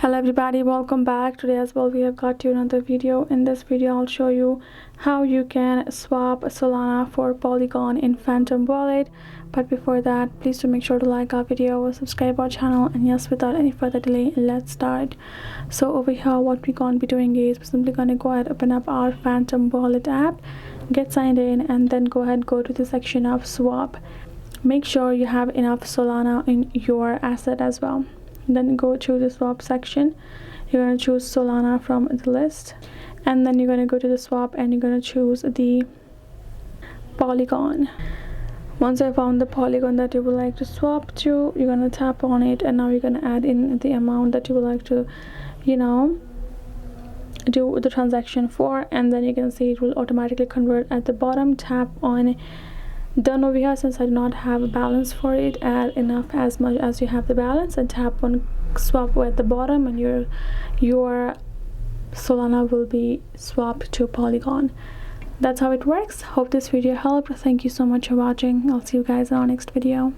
Hello everybody, welcome back. Today as well we have got you another video. In this video I'll show you how you can swap Solana for Polygon in Phantom wallet. But before that, please do make sure to like our video, subscribe our channel, and yes, without any further delay, let's start. So over here what we're going to be doing is we're simply going to go ahead, open up our Phantom wallet app, get signed in, and then go ahead, go to the section of swap. Make sure you have enough Solana in your asset as well. Then go to the swap section. You're going to choose Solana from the list, and then you're going to go to the swap and you're going to choose the Polygon. Once I found the Polygon that you would like to swap to, you're going to tap on it, and now you're going to add in the amount that you would like to do the transaction for, and then you can see it will automatically convert at the bottom. Tap on done over here. Since I do not have a balance for it, add enough as much as you have the balance and tap on swap at the bottom, and your Solana will be swapped to Polygon. That's how it works. Hope this video helped. Thank you so much for watching. I'll see you guys in our next video.